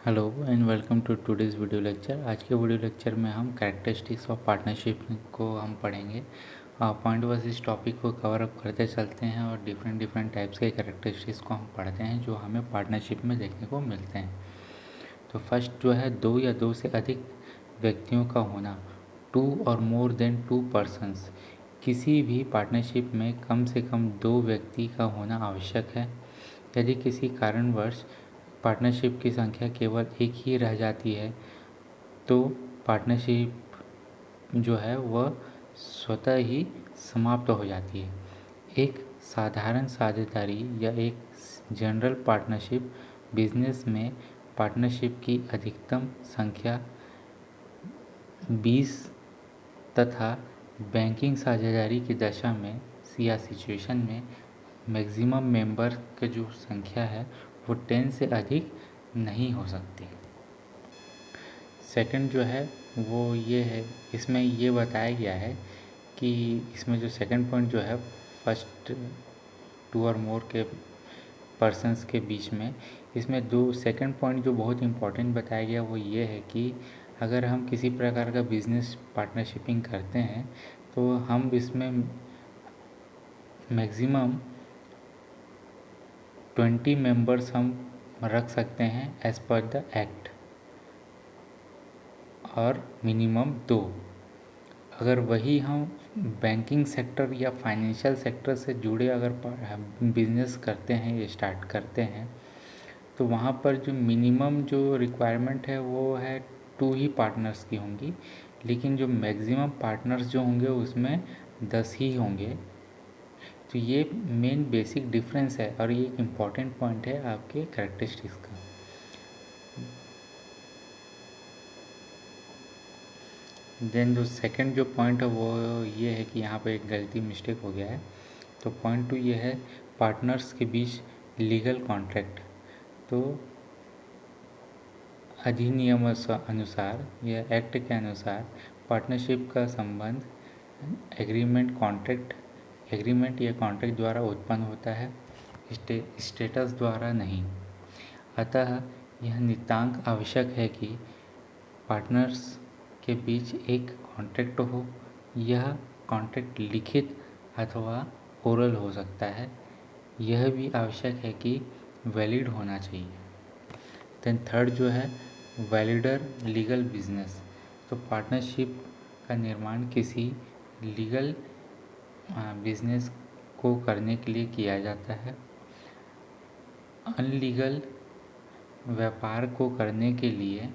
Hello and welcome to today's video lecture. आज के video lecture में हम कैरेक्टरिस्टिक्स ऑफ पार्टनरशिप को हम पढ़ेंगे। पॉइंट वाइज इस टॉपिक को कवर अप करते चलते हैं और डिफरेंट टाइप्स के कैरेक्टरिस्टिक्स को हम पढ़ते हैं जो हमें पार्टनरशिप में देखने को मिलते हैं। तो फर्स्ट जो है दो या दो से अधिक व्यक्तियों का होना, टू और मोर देन टू पर्सन्स। किसी भी पार्टनरशिप में कम से कम दो व्यक्ति का होना आवश्यक है। यदि किसी कारणवश पार्टनरशिप की संख्या केवल एक ही रह जाती है तो पार्टनरशिप जो है वह स्वतः ही समाप्त हो जाती है। एक साधारण साझेदारी या एक जनरल पार्टनरशिप बिजनेस में पार्टनरशिप की अधिकतम संख्या 20 तथा बैंकिंग साझेदारी की दशा में या सिचुएशन में मैक्सिमम मेंबर की जो संख्या है वो 10 से अधिक नहीं हो सकती। सेकंड जो है वो ये है, इसमें ये बताया गया है कि इसमें जो सेकंड पॉइंट जो है फर्स्ट टू और मोर के पर्सन्स के बीच में, इसमें दो सेकंड पॉइंट जो बहुत इम्पोर्टेंट बताया गया वो ये है कि अगर हम किसी प्रकार का बिजनेस पार्टनरशिपिंग करते हैं तो हम इसमें मैक्सिमम 20 मेंबर्स हम रख सकते हैं एज पर द एक्ट, और मिनिमम 2। अगर वही हम बैंकिंग सेक्टर या फाइनेंशियल सेक्टर से जुड़े अगर बिजनेस करते हैं या स्टार्ट करते हैं तो वहाँ पर जो मिनिमम जो रिक्वायरमेंट है वो है 2 ही पार्टनर्स की होंगी, लेकिन जो मैक्सिमम पार्टनर्स जो होंगे उसमें 10 ही होंगे। तो ये मेन बेसिक डिफरेंस है और ये एक इम्पॉर्टेंट पॉइंट है आपके कैरेक्टरिस्टिक्स का। देन जो सेकंड जो पॉइंट है वो ये है कि यहाँ पे एक गलती मिस्टेक हो गया है। तो पॉइंट 2 ये है पार्टनर्स के बीच लीगल कॉन्ट्रैक्ट। तो अधिनियम अनुसार या एक्ट के अनुसार पार्टनरशिप का संबंध एग्रीमेंट या कॉन्ट्रैक्ट द्वारा उत्पन्न होता है, स्टेटस द्वारा नहीं। अतः यह नितांत आवश्यक है कि पार्टनर्स के बीच एक कॉन्ट्रैक्ट हो। यह कॉन्ट्रैक्ट लिखित अथवा ओरल हो सकता है। यह भी आवश्यक है कि वैलिड होना चाहिए। देन थर्ड जो है वैलिडर लीगल बिजनेस। तो पार्टनरशिप का निर्माण किसी लीगल बिजनेस को करने के लिए किया जाता है। अनलीगल व्यापार को करने के लिए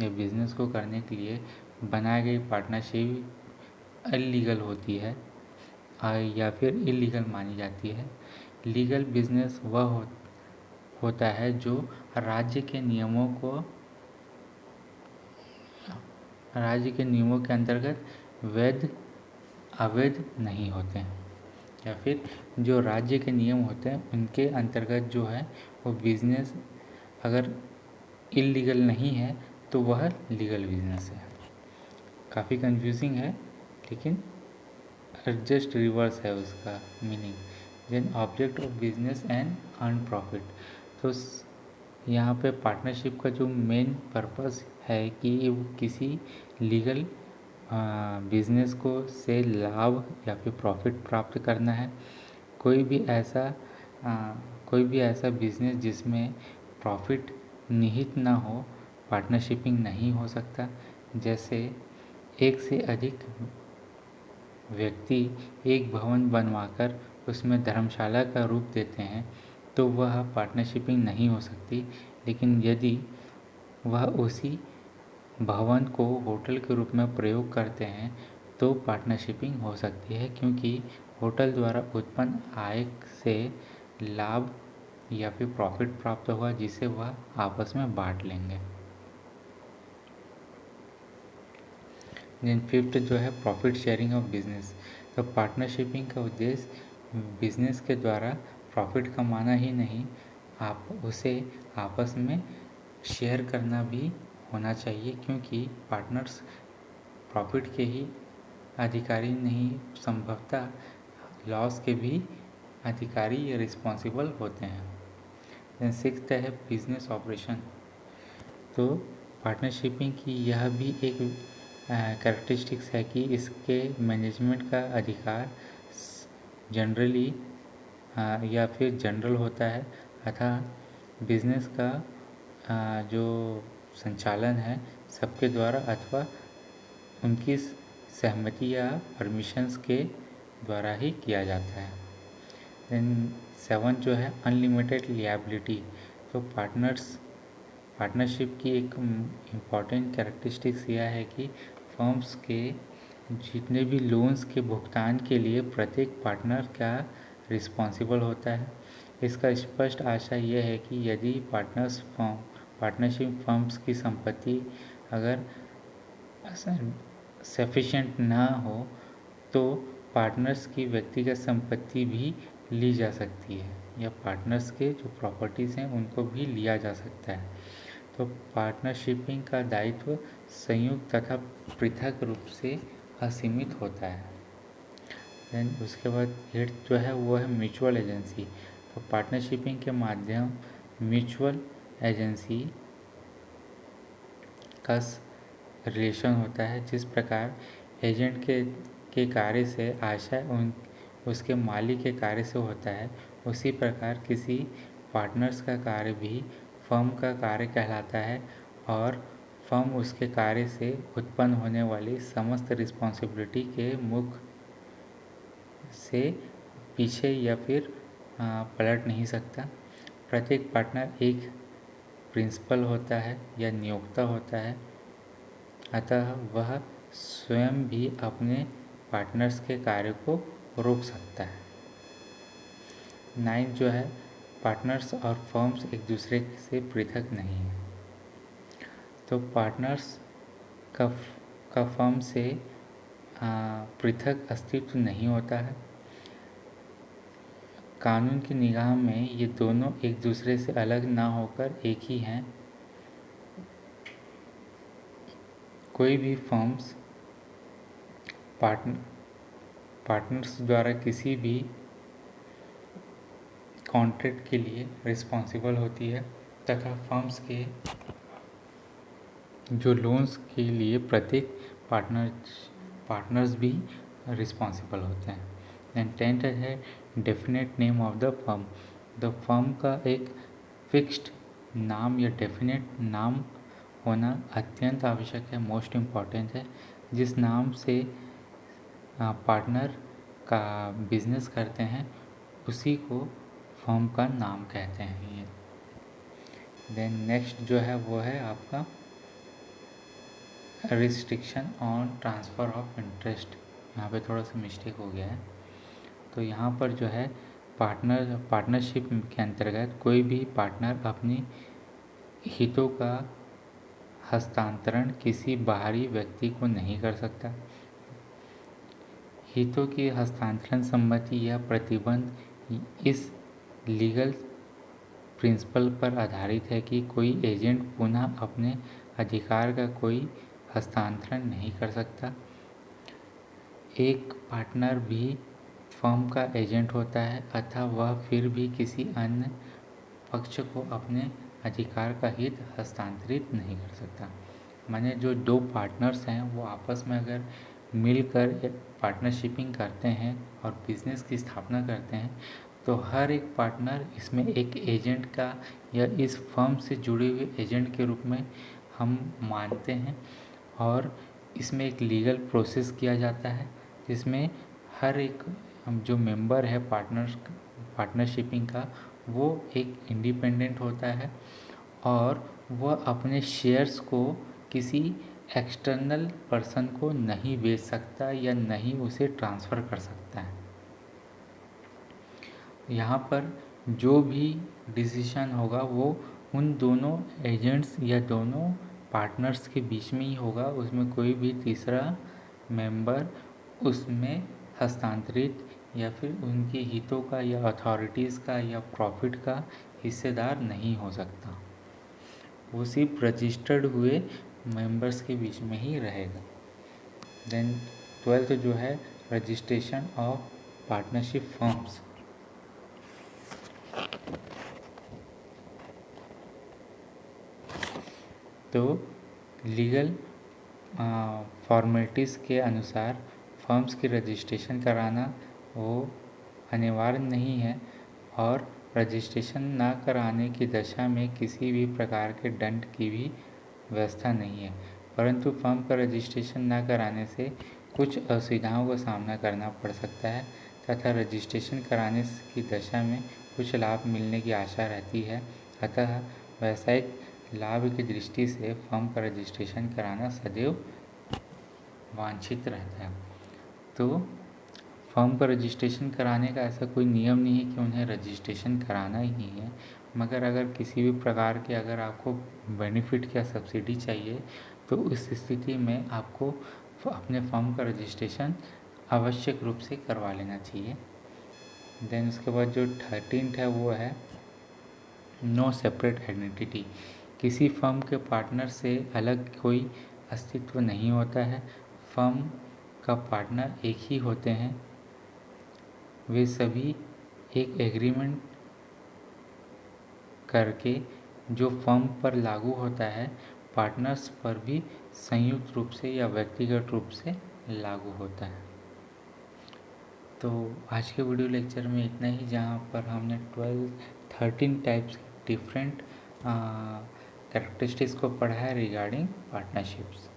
या बिजनेस को करने के लिए बनाई गई पार्टनरशिप इलीगल होती है या फिर इलीगल मानी जाती है। लीगल बिजनेस वह होता है जो राज्य के नियमों के अंतर्गत वैध अवैध नहीं होते हैं, या फिर जो राज्य के नियम होते हैं उनके अंतर्गत जो है वो बिजनेस अगर इलीगल नहीं है तो वह लीगल बिजनेस है। काफ़ी कंफ्यूजिंग है लेकिन जस्ट रिवर्स है उसका meaning. Then object of business and earn profit. तो यहाँ पे पार्टनरशिप का जो मेन पर्पस है कि वो किसी लीगल बिजनेस को से लाभ या फिर प्रॉफिट प्राप्त करना है। कोई भी ऐसा बिजनेस जिसमें प्रॉफिट निहित ना हो पार्टनरशिपिंग नहीं हो सकता। जैसे एक से अधिक व्यक्ति एक भवन बनवाकर उसमें धर्मशाला का रूप देते हैं तो वह पार्टनरशिपिंग नहीं हो सकती। लेकिन यदि वह उसी भवन को होटल के रूप में प्रयोग करते हैं तो पार्टनरशिपिंग हो सकती है, क्योंकि होटल द्वारा उत्पन्न आय से लाभ या फिर प्रॉफिट प्राप्त हुआ जिसे वह आपस में बांट लेंगे। देन फिफ्थ जो है प्रॉफिट शेयरिंग ऑफ बिजनेस। तो पार्टनरशिपिंग का उद्देश्य बिजनेस के द्वारा प्रॉफिट कमाना ही नहीं, आप उसे आपस में शेयर करना भी होना चाहिए, क्योंकि पार्टनर्स प्रॉफिट के ही अधिकारी नहीं, संभवतः लॉस के भी अधिकारी या रिस्पॉन्सिबल होते हैं। देन सिक्स्थ है बिजनेस ऑपरेशन। तो पार्टनरशिपिंग की यह भी एक कैरेक्टरिस्टिक्स है कि इसके मैनेजमेंट का अधिकार जनरली या फिर जनरल होता है, अतः बिजनेस का जो संचालन है सबके द्वारा अथवा उनकी सहमति या परमिशंस के द्वारा ही किया जाता है। देन 7 जो है अनलिमिटेड लिएबिलिटी। तो पार्टनरशिप की एक इम्पॉर्टेंट कैरेक्टरिस्टिक्स यह है कि फर्म्स के जितने भी लोन्स के भुगतान के लिए प्रत्येक पार्टनर का रिस्पॉन्सिबल होता है। इसका स्पष्ट आशय यह है कि यदि पार्टनरशिप फर्म्स की संपत्ति अगर सफिशिएंट ना हो तो पार्टनर्स की व्यक्तिगत संपत्ति भी ली जा सकती है या पार्टनर्स के जो प्रॉपर्टीज़ हैं उनको भी लिया जा सकता है। तो पार्टनरशिपिंग का दायित्व संयुक्त तथा पृथक रूप से असीमित होता है। देन उसके बाद 8 जो है वो है म्यूचुअल एजेंसी। तो पार्टनरशिपिंग के माध्यम म्यूचुअल एजेंसी का रिलेशन होता है। जिस प्रकार एजेंट के कार्य से आशय उसके मालिक के कार्य से होता है, उसी प्रकार किसी पार्टनर्स का कार्य भी फर्म का कार्य कहलाता है और फर्म उसके कार्य से उत्पन्न होने वाली समस्त रिस्पॉन्सिबिलिटी के मुख से पीछे या फिर पलट नहीं सकता। प्रत्येक पार्टनर एक प्रिंसिपल होता है या नियोक्ता होता है, अतः वह स्वयं भी अपने पार्टनर्स के कार्य को रोक सकता है। 9 जो है पार्टनर्स और फर्म्स एक दूसरे से पृथक नहीं है। तो पार्टनर्स का फर्म से पृथक अस्तित्व नहीं होता है। कानून की निगाह में ये दोनों एक दूसरे से अलग ना होकर एक ही हैं। कोई भी फर्म्स पार्टनर्स द्वारा किसी भी कॉन्ट्रैक्ट के लिए रिस्पॉन्सिबल होती है तथा फर्म्स के जो लोन्स के लिए प्रत्येक पार्टनर्स भी रिस्पॉन्सिबल होते हैं। एंड 10th है definite name of the firm. The firm का एक फिक्स्ड नाम या डेफिनेट नाम होना अत्यंत आवश्यक है, मोस्ट इम्पॉर्टेंट है। जिस नाम से पार्टनर का बिजनेस करते हैं उसी को फर्म का नाम कहते हैं ये। देन नेक्स्ट जो है वो है आपका restriction on transfer of interest. यहाँ पे थोड़ा सा मिस्टेक हो गया है। तो यहाँ पर जो है पार्टनरशिप के अंतर्गत कोई भी पार्टनर अपनी हितों का हस्तांतरण किसी बाहरी व्यक्ति को नहीं कर सकता। हितों की हस्तांतरण सम्मति या प्रतिबंध इस लीगल प्रिंसिपल पर आधारित है कि कोई एजेंट पुनः अपने अधिकार का कोई हस्तांतरण नहीं कर सकता। एक पार्टनर भी फर्म का एजेंट होता है अतः वह फिर भी किसी अन्य पक्ष को अपने अधिकार का हित हस्तांतरित नहीं कर सकता। माने जो दो पार्टनर्स हैं वो आपस में अगर मिलकर पार्टनरशिपिंग करते हैं और बिजनेस की स्थापना करते हैं तो हर एक पार्टनर इसमें एक एजेंट का या इस फर्म से जुड़े हुए एजेंट के रूप में हम मानते हैं और इसमें एक लीगल प्रोसेस किया जाता है जिसमें हर एक जो मेंबर है पार्टनरशिपिंग का वो एक इंडिपेंडेंट होता है और वह अपने शेयर्स को किसी एक्सटर्नल पर्सन को नहीं बेच सकता या नहीं उसे ट्रांसफ़र कर सकता है। यहाँ पर जो भी डिसीजन होगा वो उन दोनों एजेंट्स या दोनों पार्टनर्स के बीच में ही होगा, उसमें कोई भी तीसरा मेंबर उसमें हस्तांतरित या फिर उनके हितों का या अथॉरिटीज़ का या प्रॉफिट का हिस्सेदार नहीं हो सकता। वो सिर्फ रजिस्टर्ड हुए मेंबर्स के बीच में ही रहेगा। देन 12th जो है रजिस्ट्रेशन ऑफ पार्टनरशिप फर्म्स। तो लीगल फॉर्मेलिटीज़ के अनुसार फर्म्स की रजिस्ट्रेशन कराना वो अनिवार्य नहीं है और रजिस्ट्रेशन ना कराने की दशा में किसी भी प्रकार के दंड की भी व्यवस्था नहीं है, परंतु फर्म का रजिस्ट्रेशन न कराने से कुछ असुविधाओं का सामना करना पड़ सकता है तथा रजिस्ट्रेशन कराने की दशा में कुछ लाभ मिलने की आशा रहती है। अतः व्यावसायिक लाभ की दृष्टि से फर्म का रजिस्ट्रेशन कराना सदैव वांछित रहता है। तो फर्म का रजिस्ट्रेशन कराने का ऐसा कोई नियम नहीं है कि उन्हें रजिस्ट्रेशन कराना ही है, मगर अगर किसी भी प्रकार के अगर आपको बेनिफिट या सब्सिडी चाहिए तो उस स्थिति में आपको अपने फर्म का रजिस्ट्रेशन आवश्यक रूप से करवा लेना चाहिए। देन उसके बाद जो 13th है वो है नो सेपरेट आइडेंटिटी। किसी फर्म के पार्टनर से अलग कोई अस्तित्व नहीं होता है। फर्म का पार्टनर एक ही होते हैं। वे सभी एक एग्रीमेंट करके जो फर्म पर लागू होता है पार्टनर्स पर भी संयुक्त रूप से या व्यक्तिगत रूप से लागू होता है। तो आज के वीडियो लेक्चर में इतना ही, जहाँ पर हमने 13 टाइप्स डिफरेंट कैरेक्टरिस्टिक्स को पढ़ा है रिगार्डिंग पार्टनरशिप्स।